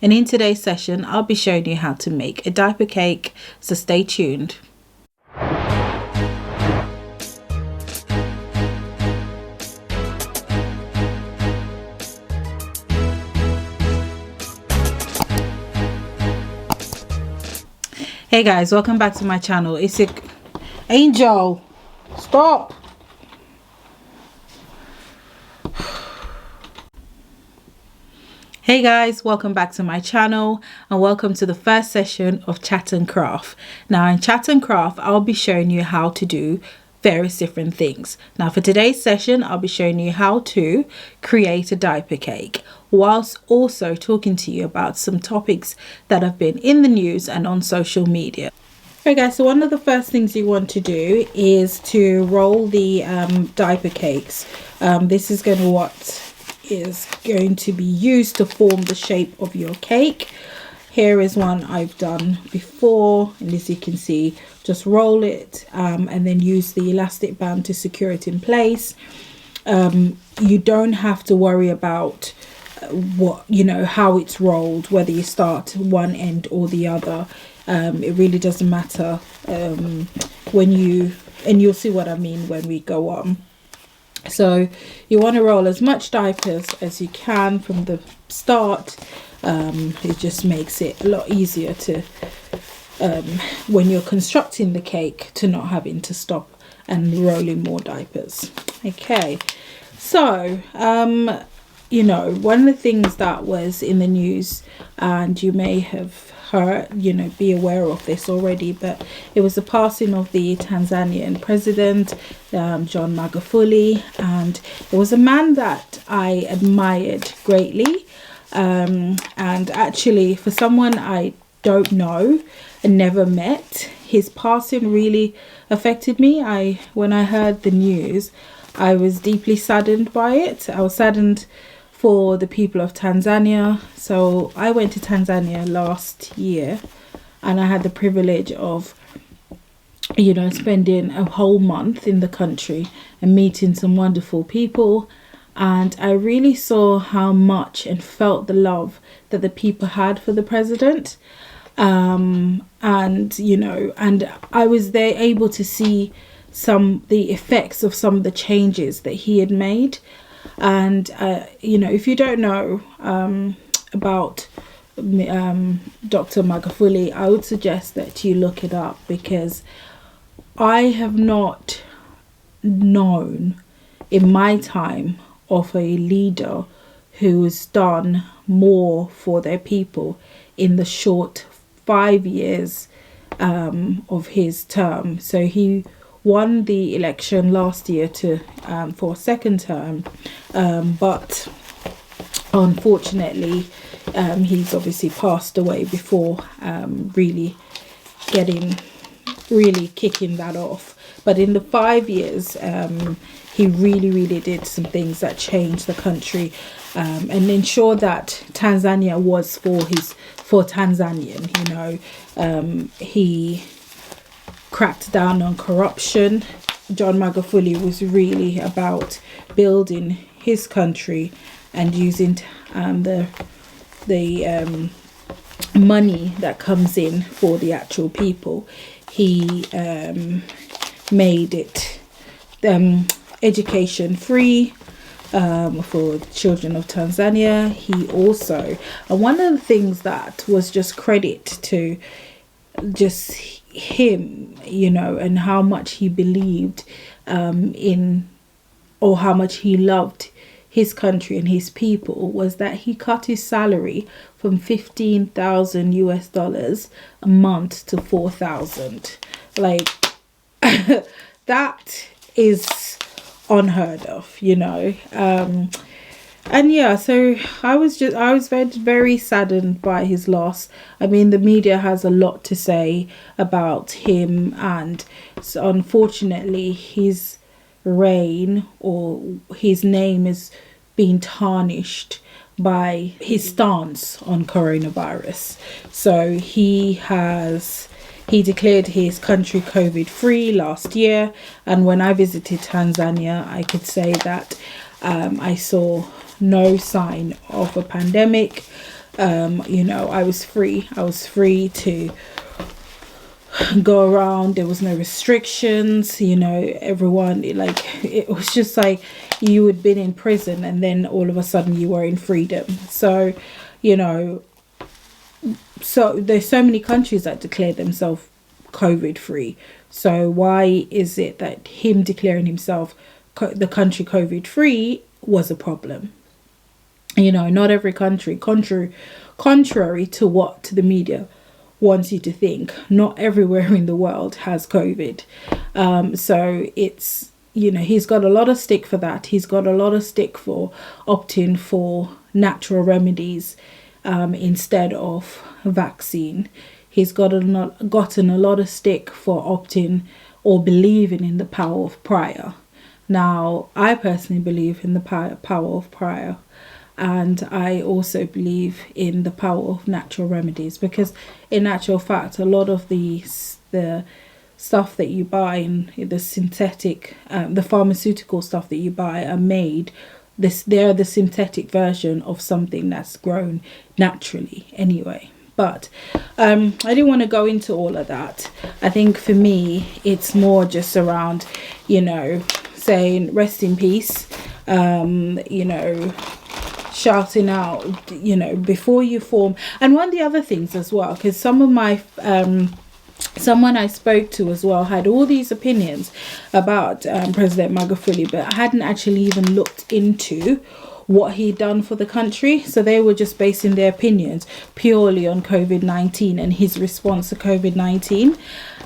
And in today's session, I'll be showing you how to make a diaper cake, so stay tuned. Hey guys, welcome back to my channel. It's Angel, stop. Hey guys, welcome back to my channel and welcome to the first session of Chat and Craft. Now in Chat and Craft, I'll be showing you how to do various different things. Now for today's session, I'll be showing you how to create a diaper cake, whilst also talking to you about some topics that have been in the news and on social media. Okay guys, so one of the first things you want to do is to roll the diaper cakes. This is going to be used to form the shape of your cake. Here is one I've done before, and as you can see, just roll it and then use the elastic band to secure it in place. You don't have to worry about how it's rolled, whether you start one end or the other. It really doesn't matter and you'll see what I mean when we go on. So you want to roll as much diapers as you can from the start. It just makes it a lot easier to when you're constructing the cake, to not having to stop and rolling more diapers. Okay, so one of the things that was in the news, and you may have heard, be aware of this already, but it was the passing of the Tanzanian president, John Magufuli, and it was a man that I admired greatly, and actually for someone I don't know and never met, his passing really affected me. When I heard the news, I was deeply saddened by it. I was saddened for the people of Tanzania. So I went to Tanzania last year and I had the privilege of spending a whole month in the country and meeting some wonderful people, and I really saw how much and felt the love that the people had for the president, and I was there able to see the effects of some of the changes that he had made. And if you don't know about Dr. Magufuli, I would suggest that you look it up, because I have not known in my time of a leader who has done more for their people in the short 5 years of his term. So he won the election last year for a second term, but unfortunately he's obviously passed away before really kicking that off. But in the 5 years he really did some things that changed the country and ensured that Tanzania was for Tanzanian. He cracked down on corruption. John Magufuli was really about building his country and using the money that comes in for the actual people. He made it education free for children of Tanzania. He also, and one of the things that was just credit to just him, and how much he believed in, or how much he loved his country and his people, was that he cut his salary from $15,000 a month to $4,000. Like that is unheard of, and yeah, so I was very saddened by his loss. I mean, the media has a lot to say about him, and so unfortunately his reign or his name is being tarnished by his stance on coronavirus. So he declared his country COVID free last year, and when I visited Tanzania, I could say that I saw no sign of a pandemic. You know, I was free to go around. There was no restrictions, you know. Everyone, like, it was just like you had been in prison and then all of a sudden you were in freedom. So, you know, so there's so many countries that declare themselves COVID free. So why is it that him declaring himself the country COVID free was a problem? You know, not every country, contrary to what the media wants you to think, not everywhere in the world has COVID. So it's, you know, he's got a lot of stick for that. He's got a lot of stick for opting for natural remedies instead of vaccine. He's gotten a lot of stick for opting or believing in the power of prayer. Now, I personally believe in the power of prayer. And I also believe in the power of natural remedies, because in actual fact, a lot of the stuff that you buy in the synthetic, the pharmaceutical stuff that you buy are made, they're the synthetic version of something that's grown naturally anyway. But I didn't want to go into all of that. I think for me, it's more just around, you know, saying rest in peace, you know, shouting out, you know, before you form. And one of the other things as well, because some of my someone I spoke to as well had all these opinions about President Magufuli, but I hadn't actually even looked into what he'd done for the country. So they were just basing their opinions purely on COVID-19 and his response to COVID-19.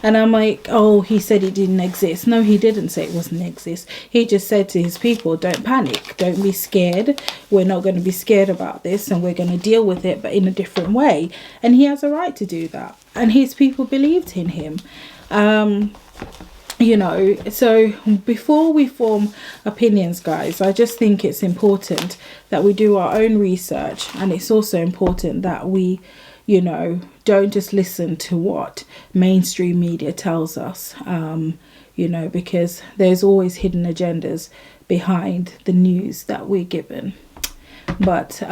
And I'm like, oh, he said it didn't exist. No, he didn't say it wasn't exist. He just said to his people, don't panic, don't be scared. We're not going to be scared about this, and we're going to deal with it, but in a different way. And he has a right to do that. And his people believed in him. You know, so before we form opinions, guys, I just think it's important that we do our own research. And it's also important that we, you know, don't just listen to what mainstream media tells us, you know, because there's always hidden agendas behind the news that we're given. But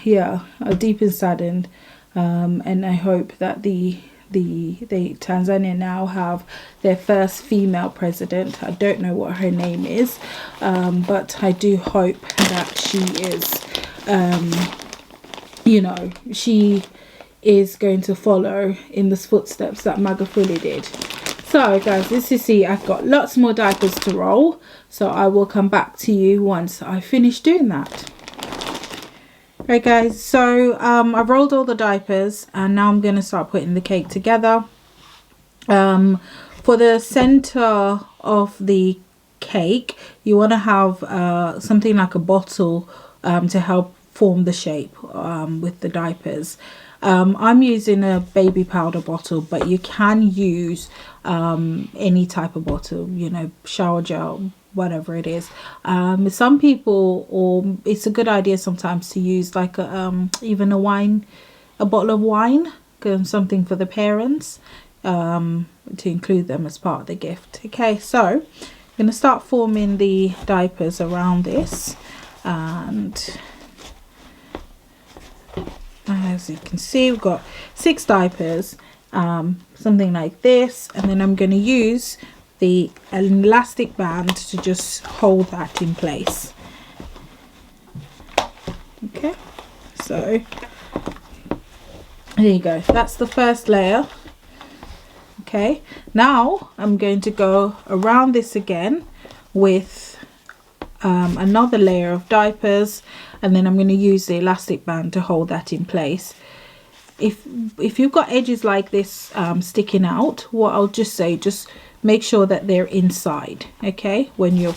yeah, I'm deep and saddened, and I hope that the Tanzania now have their first female president. I don't know what her name is, but I do hope that she is, you know, she is going to follow in the footsteps that Magufuli did. So guys, as you see, I've got lots more diapers to roll, so I will come back to you once I finish doing that. Right guys, so I've rolled all the diapers and now I'm going to start putting the cake together. For the center of the cake, you want to have something like a bottle to help form the shape with the diapers. I'm using a baby powder bottle, but you can use any type of bottle, you know, shower gel, whatever it is. Some people, or it's a good idea sometimes to use like even a bottle of wine, something for the parents, to include them as part of the gift. Okay, so I'm going to start forming the diapers around this, and as you can see, we've got 6 diapers, something like this, and then I'm going to use the elastic band to just hold that in place. Okay, so there you go, that's the first layer. Okay, now I'm going to go around this again with another layer of diapers, and then I'm going to use the elastic band to hold that in place. If you've got edges like this sticking out, what I'll just say, just make sure that they're inside, okay, when you're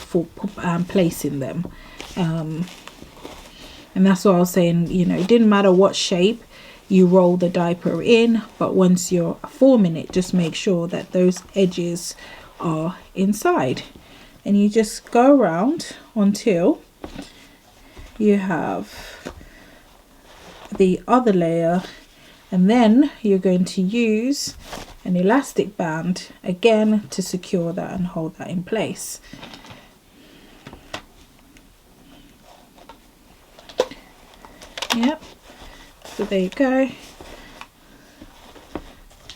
placing them. And that's what I was saying, you know, it didn't matter what shape you roll the diaper in, but once you're forming it, just make sure that those edges are inside. And you just go around until you have the other layer, and then you're going to use an elastic band again to secure that and hold that in place. Yep, So there you go.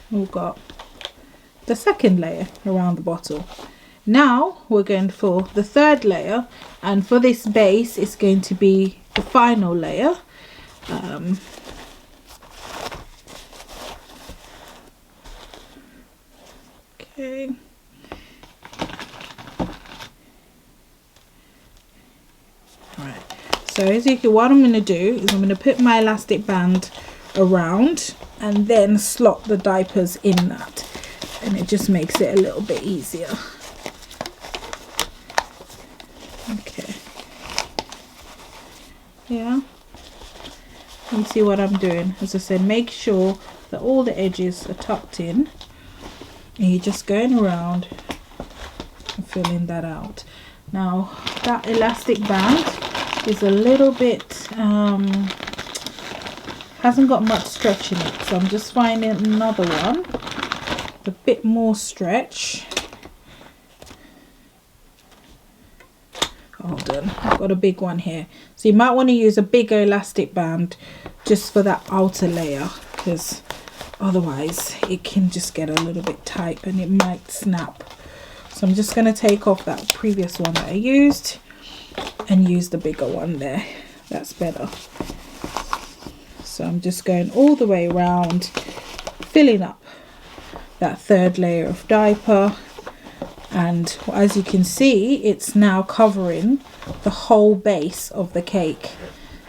We've got the second layer around the bottle. Now we're going for the third layer, and for this base it's going to be the final layer. Okay. Alright, so as you can, what I'm going to do is I'm going to put my elastic band around and then slot the diapers in that, and it just makes it a little bit easier. Okay, yeah, you see what I'm doing. As I said, make sure that all the edges are tucked in, and you're just going around and filling that out. Now that elastic band is a little bit hasn't got much stretch in it, so I'm just finding another one with a bit more stretch. Hold on, I've got a big one here, so you might want to use a bigger elastic band just for that outer layer, because otherwise it can just get a little bit tight and it might snap. So I'm just going to take off that previous one that I used and use the bigger one there. That's better. So I'm just going all the way around, filling up that third layer of diaper, and as you can see, it's now covering the whole base of the cake.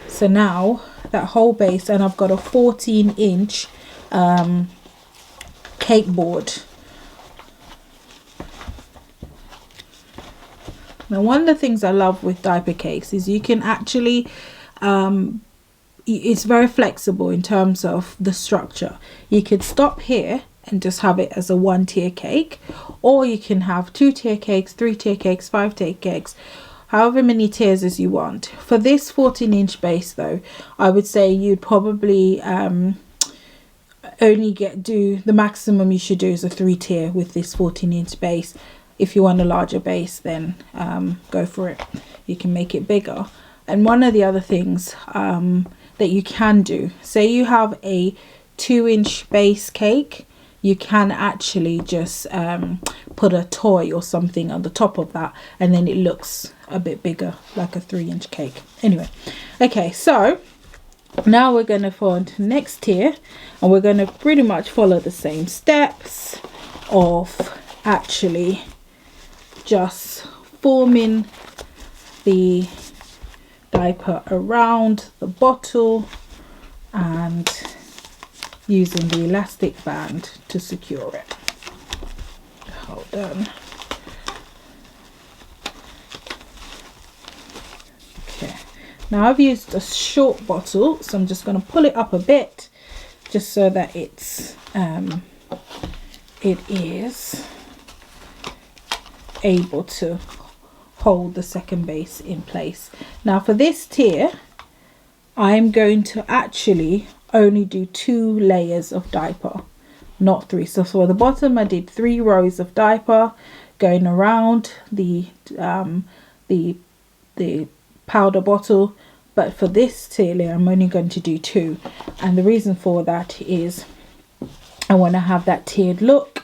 So now that whole base, and I've got a 14-inch cake board. Now one of the things I love with diaper cakes is you can actually it's very flexible in terms of the structure. You could stop here and just have it as a 1-tier cake, or you can have 2-tier cakes, 3-tier cakes, 5-tier cakes, however many tiers as you want. For this 14-inch base though, I would say you'd probably only do the maximum you should do is a 3-tier with this 14-inch base. If you want a larger base, then go for it. You can make it bigger. And one of the other things that you can do, say you have a 2-inch base cake, you can actually just put a toy or something on the top of that, and then it looks a bit bigger, like a 3-inch cake. Anyway, okay, so now we're going to fall into the next tier, and we're going to pretty much follow the same steps of actually just forming the diaper around the bottle and using the elastic band to secure it. Hold on. Okay, now I've used a short bottle, so I'm just going to pull it up a bit just so that it is able to hold the second base in place. Now for this tier, I'm going to actually only do 2 layers of diaper, not 3. So for the bottom I did 3 rows of diaper going around the powder bottle, but for this tier layer I'm only going to do 2, and the reason for that is I want to have that tiered look,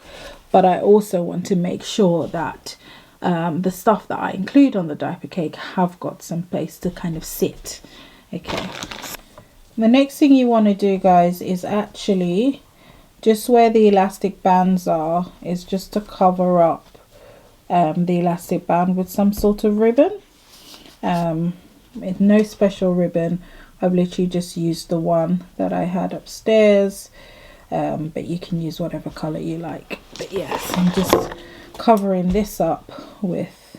but I also want to make sure that the stuff that I include on the diaper cake have got some place to kind of sit. Okay, the next thing you want to do, guys, is actually just where the elastic bands are, is just to cover up the elastic band with some sort of ribbon. With no special ribbon, I've literally just used the one that I had upstairs, but you can use whatever color you like. But yes, I'm just covering this up with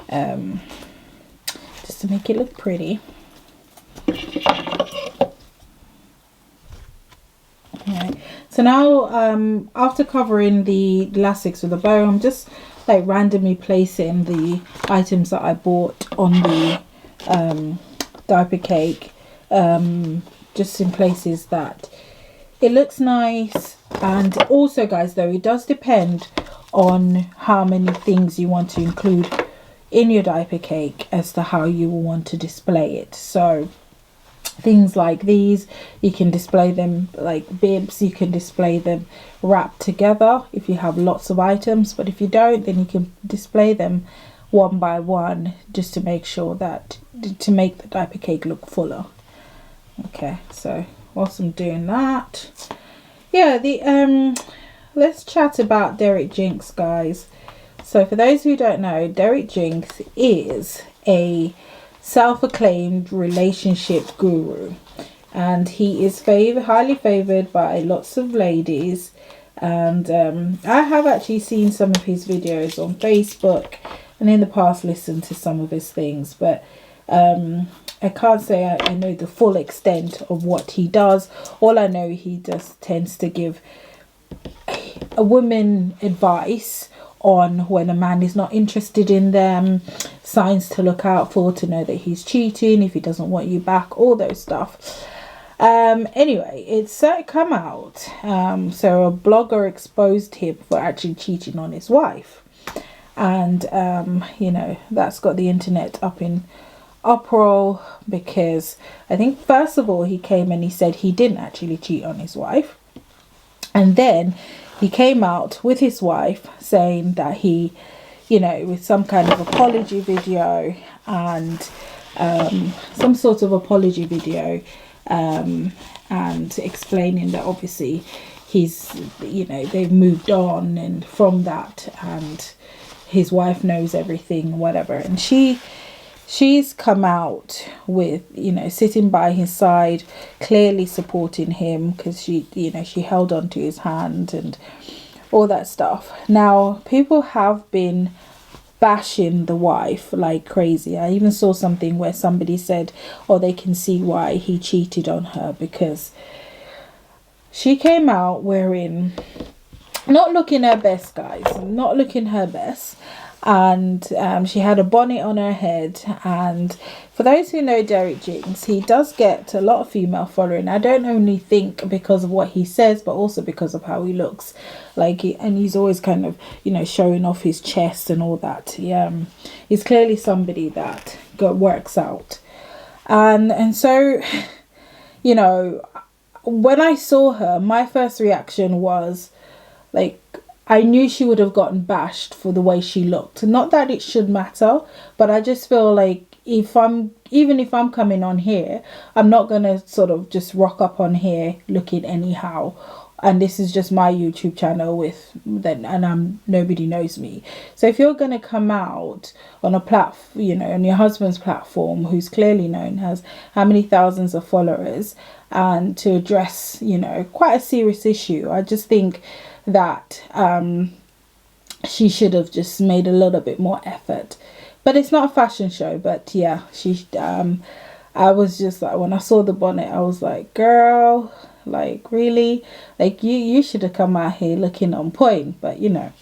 just to make it look pretty. Alright, so now after covering the elastics with a bow, I'm just like randomly placing the items that I bought on the diaper cake, just in places that it looks nice. And also, guys, though, it does depend on how many things you want to include in your diaper cake as to how you will want to display it. So things like these. You can display them like bibs, you can display them wrapped together if you have lots of items, but if you don't, then you can display them one by one, just to make sure that, to make the diaper cake look fuller. Okay, so whilst I'm doing that, yeah, let's chat about Derek Jinks, guys. So for those who don't know, Derek Jinks is a self-acclaimed relationship guru, and he is highly favored by lots of ladies. And I have actually seen some of his videos on Facebook, and in the past listened to some of his things, but I can't say I know the full extent of what he does. All I know, he just tends to give a woman advice on when a man is not interested in them, signs to look out for to know that he's cheating, if he doesn't want you back, all those stuff. Anyway, it's come out, so a blogger exposed him for actually cheating on his wife, and you know, that's got the internet up in uproar, because I think first of all he came and he said he didn't actually cheat on his wife, and then he came out with his wife saying that he, you know, with some kind of apology video, and some sort of apology video, and explaining that obviously he's, you know, they've moved on and from that, and his wife knows everything, whatever. And she's come out with, you know, sitting by his side, clearly supporting him, because she, you know, she held on to his hand and all that stuff. Now, people have been bashing the wife like crazy. I even saw something where somebody said, oh, they can see why he cheated on her, because she came out wearing, not looking her best, guys, not looking her best, and she had a bonnet on her head. And for those who know Derek Jinks, he does get a lot of female following. I don't only think because of what he says, but also because of how he looks, like, and he's always kind of, you know, showing off his chest and all that. He's clearly somebody that works out, and so, you know, when I saw her, my first reaction was like, I knew she would have gotten bashed for the way she looked. Not that it should matter, but I just feel like even if I'm coming on here, I'm not going to sort of just rock up on here looking anyhow. And this is just my YouTube channel and nobody knows me. So if you're going to come out on a platform, you know, on your husband's platform, who's clearly known, has how many thousands of followers, and to address, you know, quite a serious issue, I just think that she should have just made a little bit more effort. But it's not a fashion show. But yeah, I was just like, when I saw the bonnet, I was like, girl, like, really, like, you should have come out here looking on point. But you know,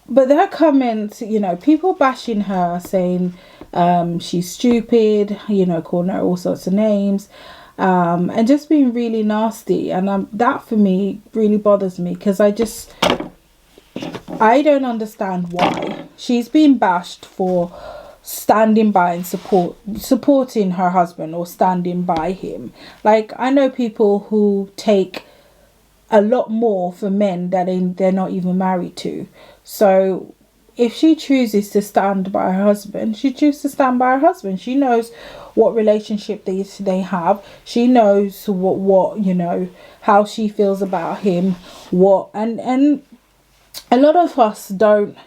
but their comments, you know, people bashing her, saying she's stupid, you know, calling her all sorts of names, and just being really nasty. And that for me really bothers me, because I don't understand why she's being bashed for standing by and supporting her husband, or standing by him. Like, I know people who take a lot more for men that they're not even married to. So if she chooses to stand by her husband, she chooses to stand by her husband. She knows what relationship they have. She knows what you know, how she feels about him, and a lot of us don't.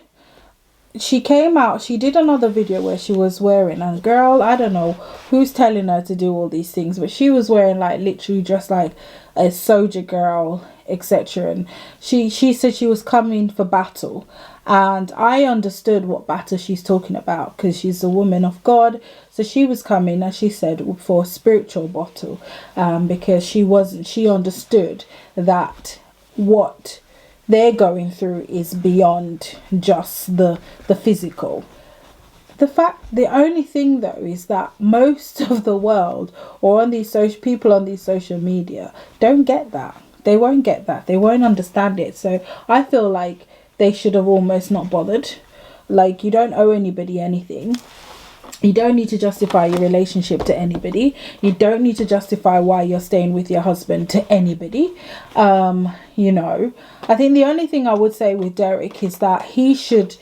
She came out, she did another video where she was wearing, and girl, I don't know who's telling her to do all these things, but she was wearing like literally just like a soldier girl, etc. And she said she was coming for battle, and I understood what battle she's talking about, because she's a woman of God. So she was coming, as she said, for spiritual battle, because she understood that what they're going through is beyond just the physical. The only thing though is that most of the world, or on these people on these social media, don't get that. They won't get that. They won't understand it. So I feel like they should have almost not bothered. Like, you don't owe anybody anything. You don't need to justify your relationship to anybody. You don't need to justify why you're staying with your husband to anybody. You know, I think the only thing I would say with Derek is that he should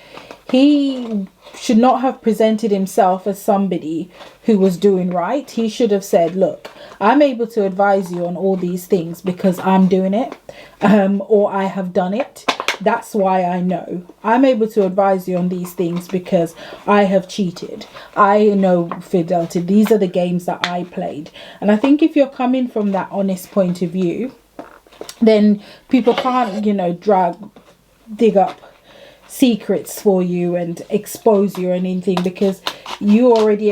not have presented himself as somebody who was doing right. He should have said, look, I'm able to advise you on all these things because I'm doing it, or I have done it. That's why I know. I'm able to advise you on these things because I have cheated. I know fidelity. These are the games that I played. And I think if you're coming from that honest point of view, then people can't, you know, dig up secrets for you and expose you or anything, because you're already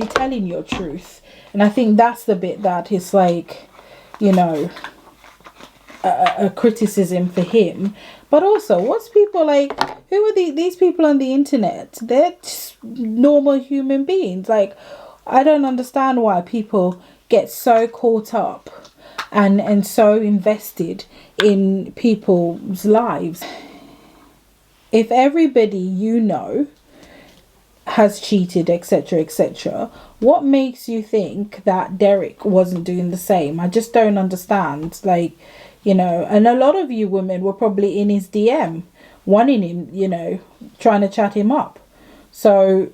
telling your truth. And I think that's the bit that is like, you know, a criticism for him. But also, what's people like, who are these people on the internet? They're just normal human beings. Like, I don't understand why people get so caught up and so invested in people's lives. If everybody you know has cheated, etc., etc., what makes you think that Derek wasn't doing the same? I just don't understand. Like, you know, and a lot of you women were probably in his DM, wanting him, you know, trying to chat him up. So,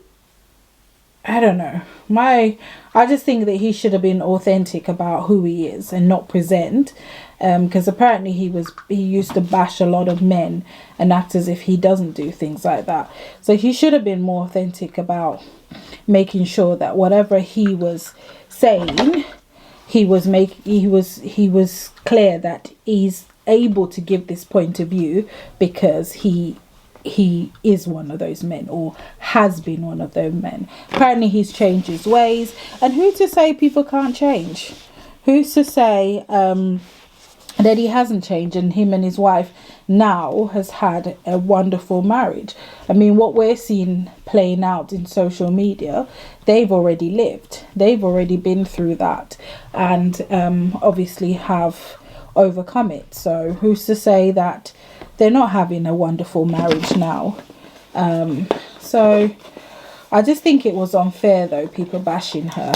I don't know. I just think that he should have been authentic about who he is and not present. Because apparently he used to bash a lot of men and act as if he doesn't do things like that. So he should have been more authentic about making sure that whatever he was saying, he was clear that he's able to give this point of view because he is one of those men, or has been one of those men. Apparently he's changed his ways, and who's to say people can't change? Who's to say that he hasn't changed, and him and his wife now has had a wonderful marriage? I mean, what we're seeing playing out in social media, they've already lived, they've already been through that, and obviously have overcome it. So who's to say that they're not having a wonderful marriage now? So I just think it was unfair, though, people bashing her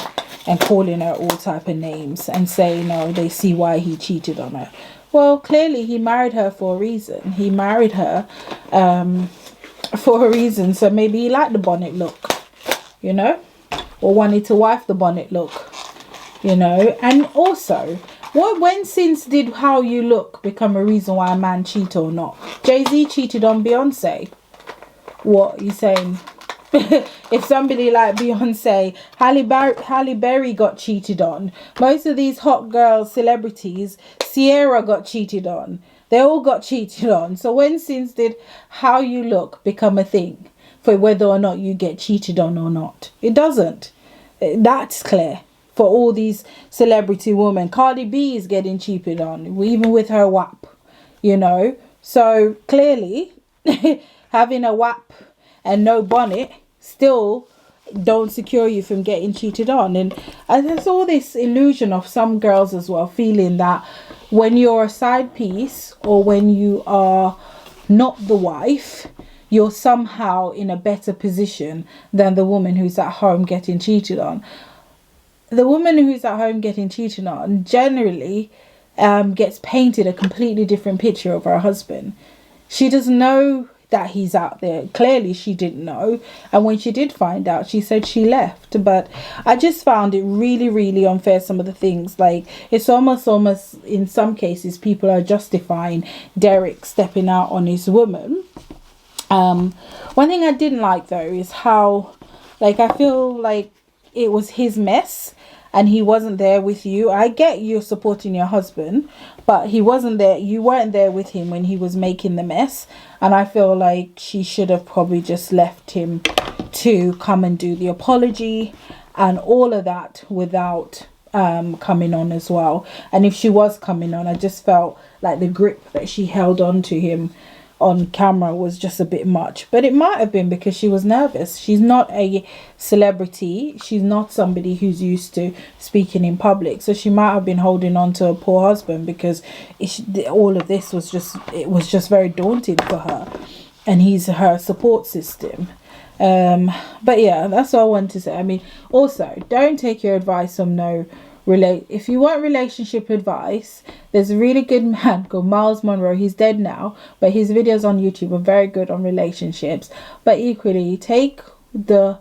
and calling her all type of names and saying, oh, they see why he cheated on her. Well, clearly he married her for a reason. He married her for a reason. So maybe he liked the bonnet look, you know, or wanted to wife the bonnet look, you know. And also, when since did how you look become a reason why a man cheat or not? Jay-Z cheated on Beyonce. What you saying? If somebody like Beyonce, Halle Berry got cheated on. Most of these hot girls, celebrities, Sierra got cheated on. They all got cheated on. So when since did how you look become a thing for whether or not you get cheated on or not? It doesn't. That's clear for all these celebrity women. Cardi B is getting cheated on, even with her WAP, you know. So clearly, having a WAP and no bonnet still don't secure you from getting cheated on. And there's all this illusion of some girls as well, feeling that when you're a side piece or when you are not the wife, you're somehow in a better position than the woman who's at home getting cheated on. The woman who's at home getting cheated on generally gets painted a completely different picture of her husband. She doesn't know that he's out there. Clearly she didn't know, and when she did find out, she said she left. But I just found it really, really unfair, some of the things. Like, it's almost in some cases people are justifying Derek stepping out on his woman. One thing I didn't like, though, is how, like, I feel like it was his mess and he wasn't there with you. I get you supporting your husband, but he wasn't there. You weren't there with him when he was making the mess. And I feel like she should have probably just left him to come and do the apology and all of that without coming on as well. And if she was coming on, I just felt like the grip that she held on to him on camera was just a bit much. But it might have been because she was nervous. She's not a celebrity. She's not somebody who's used to speaking in public. So she might have been holding on to her poor husband because all of this was just very daunting for her. And he's her support system. But yeah, that's all I want to say. I mean, also, don't take your advice from if you want relationship advice, there's a really good man called Miles Monroe. He's dead now, but his videos on YouTube are very good on relationships. But equally, take the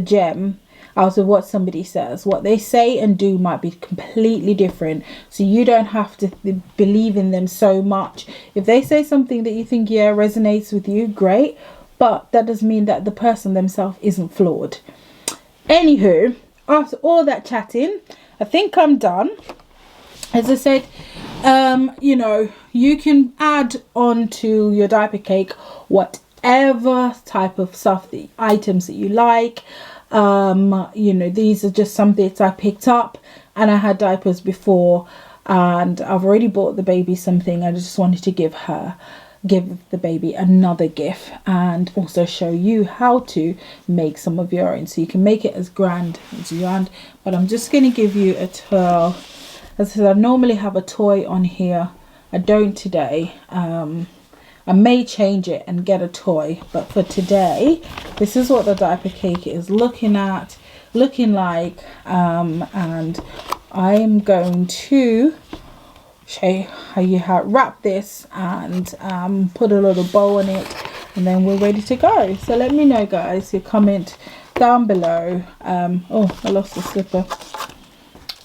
gem out of what somebody says. What they say and do might be completely different, so you don't have to believe in them so much. If they say something that you think resonates with you, great, but that doesn't mean that the person themselves isn't flawed. Anywho, after all that chatting, I think I'm done. As I said, you know, you can add on to your diaper cake whatever type of stuff, the items that you like. You know, these are just some bits I picked up, and I had diapers before, and I've already bought the baby something. I just wanted to give the baby another gift, and also show you how to make some of your own, so you can make it as grand as you want. But I'm just going to give you a twirl. As I said, I normally have a toy on here. I don't today. I may change it and get a toy, but for today, this is what the diaper cake is looking like, and I'm going to show you how you wrap this and put a little bow on it, and then we're ready to go. So let me know, guys, your comment down below. Oh, I lost the slipper.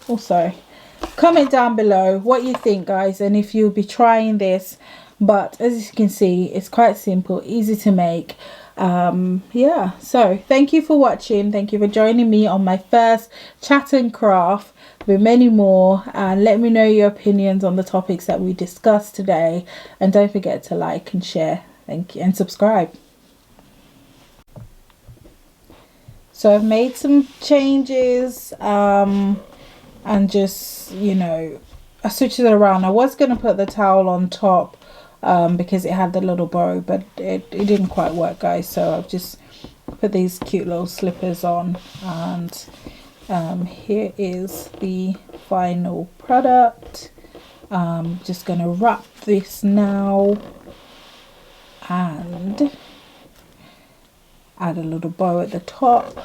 Oh, sorry. Comment down below what you think, guys, and if you'll be trying this. But as you can see, it's quite simple, easy to make. Yeah, so thank you for watching. Thank you for joining me on my first chat and craft. There'll be many more, and let me know your opinions on the topics that we discussed today, and don't forget to like and share. Thank you, and subscribe. So I've made some changes, and just, you know, I switched it around. I was going to put the towel on top, because it had the little bow, but it didn't quite work, guys. So I've just put these cute little slippers on, and here is the final product. Just gonna wrap this now and add a little bow at the top.